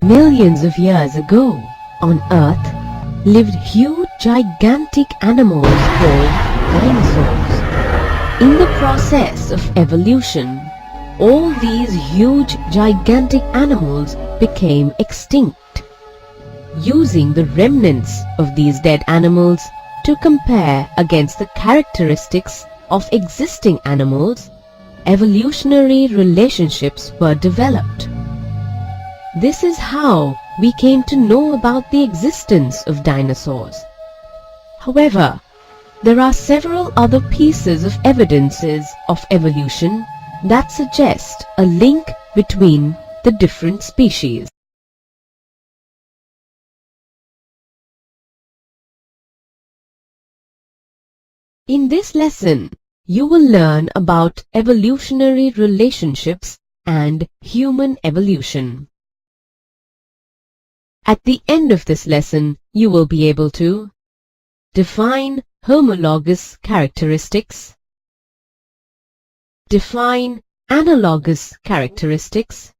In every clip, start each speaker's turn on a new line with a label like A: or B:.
A: Millions of years ago, on Earth, lived huge gigantic animals called dinosaurs. In the process of evolution, all these huge gigantic animals became extinct. Using the remnants of these dead animals to compare against the characteristics of existing animals, evolutionary relationships were developed. This is how we came to know about the existence of dinosaurs. However, there are several other pieces of evidences of evolution that suggest a link between the different species. In this lesson, you will learn about evolutionary relationships and human evolution. At the end of this lesson, you will be able to define homologous characteristics, define analogous characteristics,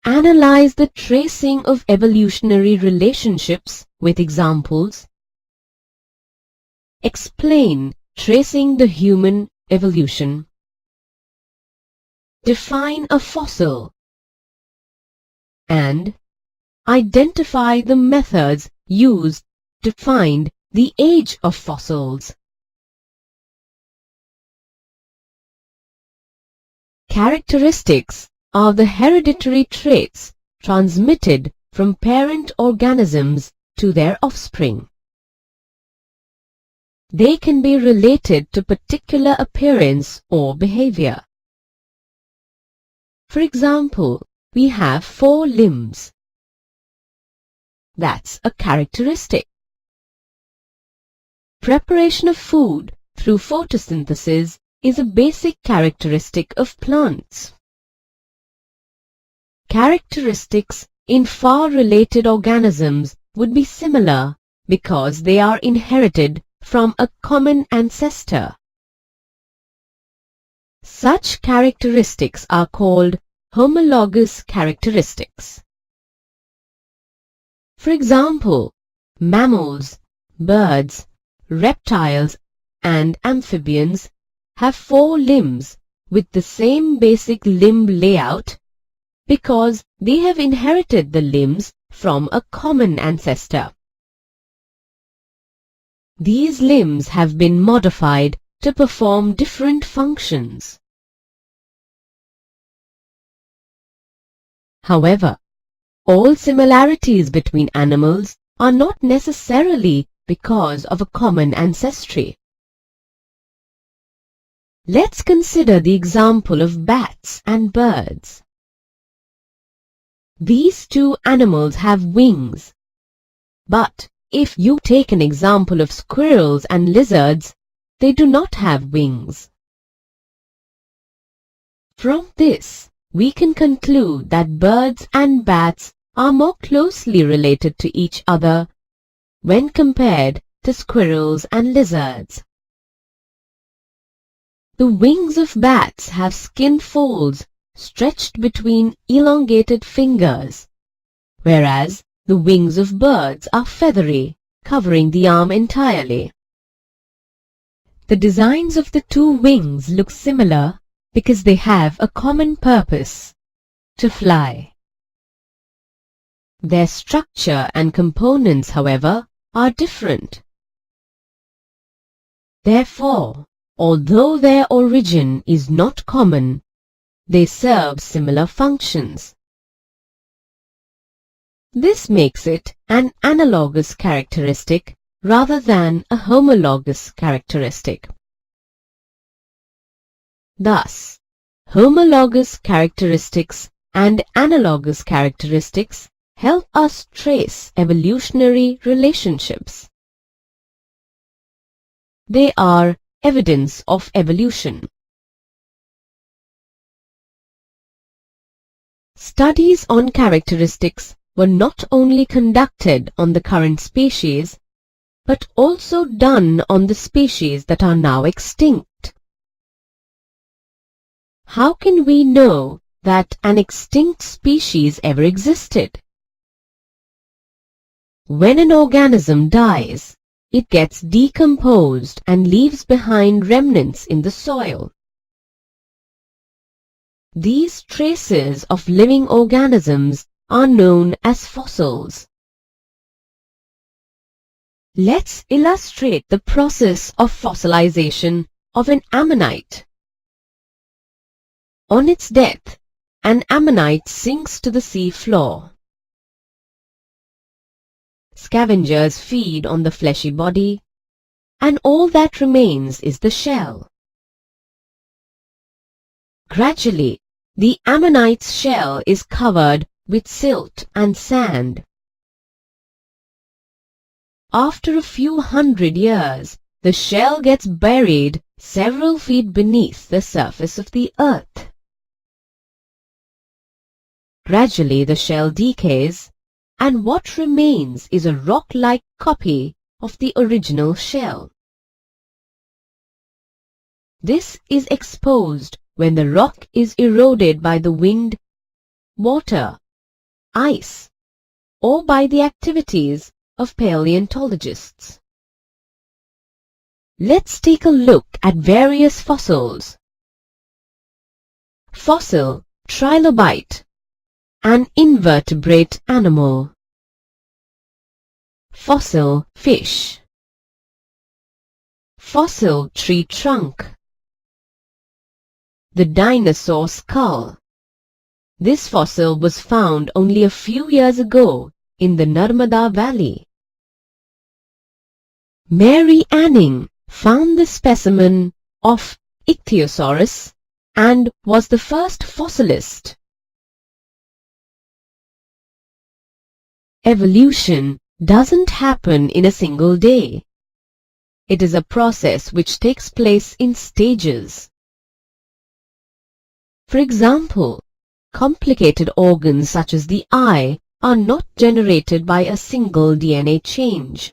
A: analyze the tracing of evolutionary relationships with examples, explain tracing the human evolution, define a fossil, and identify the methods used to find the age of fossils. Characteristics are the hereditary traits transmitted from parent organisms to their offspring. They can be related to particular appearance or behavior. For example, we have 4 limbs. That's a characteristic. Preparation of food through photosynthesis is a basic characteristic of plants. Characteristics in far related organisms would be similar because they are inherited from a common ancestor. Such characteristics are called homologous characteristics. For example, mammals, birds, reptiles, and amphibians have 4 limbs with the same basic limb layout because they have inherited the limbs from a common ancestor. These limbs have been modified to perform different functions. However, all similarities between animals are not necessarily because of a common ancestry. Let's consider the example of bats and birds. These 2 animals have wings, but if you take an example of squirrels and lizards, they do not have wings. From this, we can conclude that birds and bats are more closely related to each other when compared to squirrels and lizards. The wings of bats have skin folds stretched between elongated fingers, whereas the wings of birds are feathery, covering the arm entirely. The designs of the 2 wings look similar because they have a common purpose: to fly. Their structure and components, however, are different. Therefore, although their origin is not common, they serve similar functions. This makes it an analogous characteristic rather than a homologous characteristic. Thus, homologous characteristics and analogous characteristics help us trace evolutionary relationships. They are evidence of evolution. Studies on characteristics were not only conducted on the current species, but also done on the species that are now extinct. How can we know that an extinct species ever existed. When an organism dies, it gets decomposed and leaves behind remnants in the soil. These traces of living organisms are known as fossils. Let's illustrate the process of fossilization of an ammonite. On its death, an ammonite sinks to the sea floor. Scavengers feed on the fleshy body, and all that remains is the shell. Gradually, the ammonite's shell is covered with silt and sand. After a few hundred years, the shell gets buried several feet beneath the surface of the earth. Gradually, the shell decays, and what remains is a rock-like copy of the original shell. This is exposed when the rock is eroded by the wind, water, ice, or by the activities of paleontologists. Let's take a look at various fossils. Fossil trilobite, an invertebrate animal. Fossil fish. Fossil tree trunk. The dinosaur skull. This fossil was found only a few years ago in the Narmada Valley. Mary Anning found the specimen of Ichthyosaurus and was the first fossilist. Evolution doesn't happen in a single day. It is a process which takes place in stages. For example, complicated organs such as the eye are not generated by a single DNA change.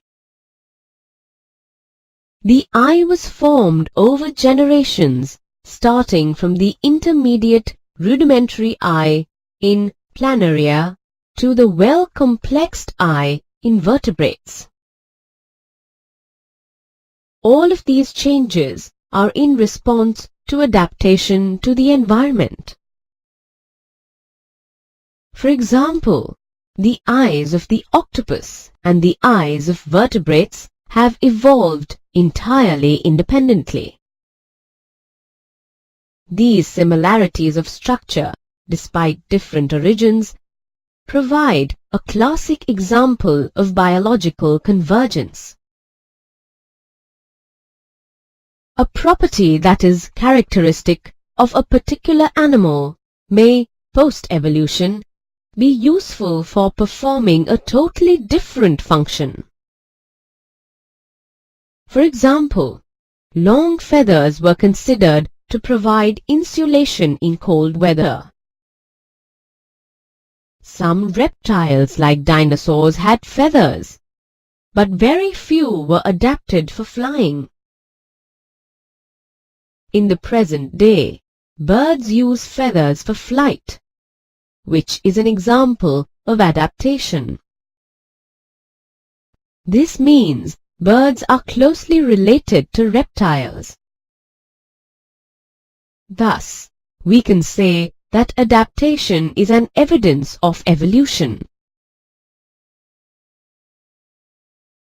A: The eye was formed over generations, starting from the intermediate rudimentary eye in planaria to the well-complexed eye in vertebrates. All of these changes are in response to adaptation to the environment. For example, the eyes of the octopus and the eyes of vertebrates have evolved entirely independently. These similarities of structure, despite different origins, provide a classic example of biological convergence. A property that is characteristic of a particular animal may, post-evolution, be useful for performing a totally different function. For example, long feathers were considered to provide insulation in cold weather. Some reptiles like dinosaurs had feathers, but very few were adapted for flying. In the present day, birds use feathers for flight, which is an example of adaptation. This means birds are closely related to reptiles. Thus, we can say that adaptation is an evidence of evolution.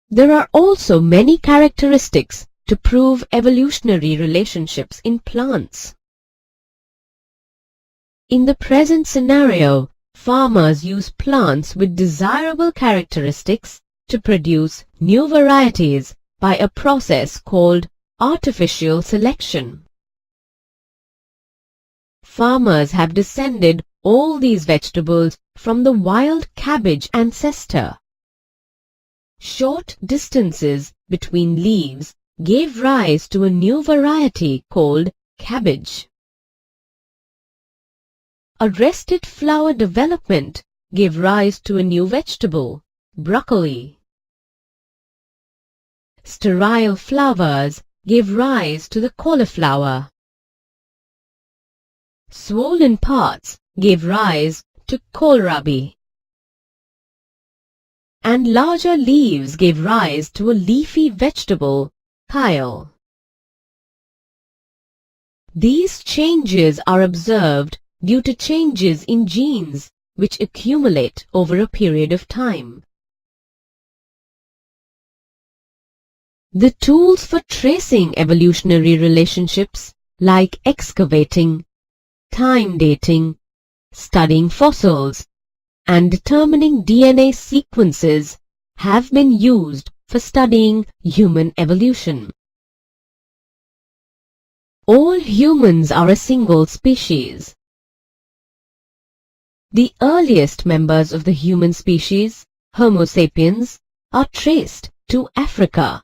A: There are also many characteristics to prove evolutionary relationships in plants. In the present scenario, farmers use plants with desirable characteristics to produce new varieties by a process called artificial selection. Farmers have descended all these vegetables from the wild cabbage ancestor. Short distances between leaves gave rise to a new variety called cabbage. Arrested flower development gave rise to a new vegetable, broccoli. Sterile flowers gave rise to the cauliflower. Swollen parts gave rise to kohlrabi, and larger leaves gave rise to a leafy vegetable, kale. These changes are observed due to changes in genes which accumulate over a period of time. The tools for tracing evolutionary relationships, like excavating, time dating, studying fossils, and determining DNA sequences, have been used for studying human evolution. All humans are a single species. The earliest members of the human species, Homo sapiens, are traced to Africa.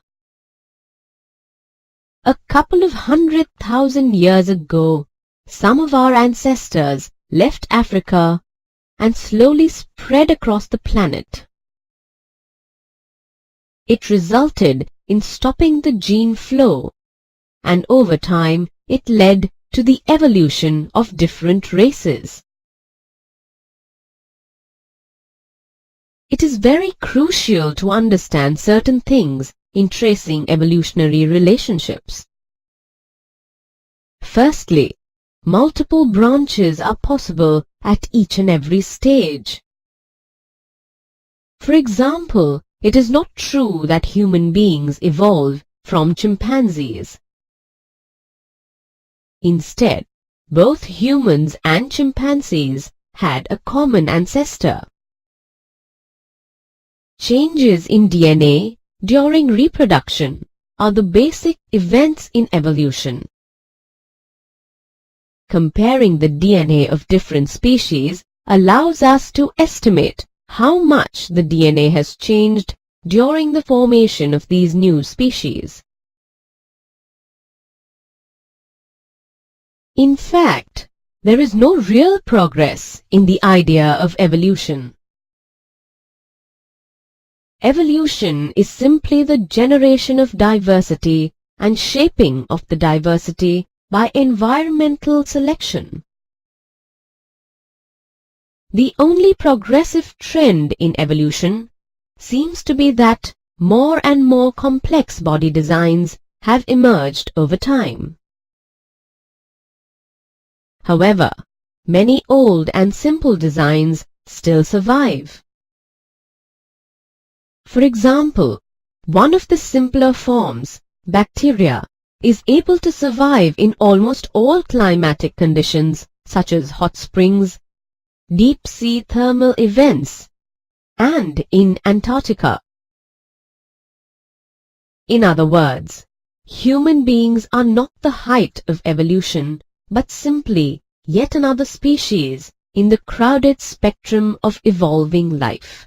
A: A couple of 100,000 years ago, some of our ancestors left Africa and slowly spread across the planet. It resulted in stopping the gene flow, and over time it led to the evolution of different races. It is very crucial to understand certain things in tracing evolutionary relationships. Firstly, multiple branches are possible at each and every stage. For example, it is not true that human beings evolved from chimpanzees. Instead, both humans and chimpanzees had a common ancestor. Changes in DNA during reproduction are the basic events in evolution. Comparing the DNA of different species allows us to estimate how much the DNA has changed during the formation of these new species. In fact, there is no real progress in the idea of evolution. Evolution is simply the generation of diversity and shaping of the diversity by environmental selection. The only progressive trend in evolution seems to be that more and more complex body designs have emerged over time. However, many old and simple designs still survive. For example, one of the simpler forms, bacteria, is able to survive in almost all climatic conditions such as hot springs, deep-sea thermal events, and in Antarctica. In other words, human beings are not the height of evolution, but simply yet another species in the crowded spectrum of evolving life.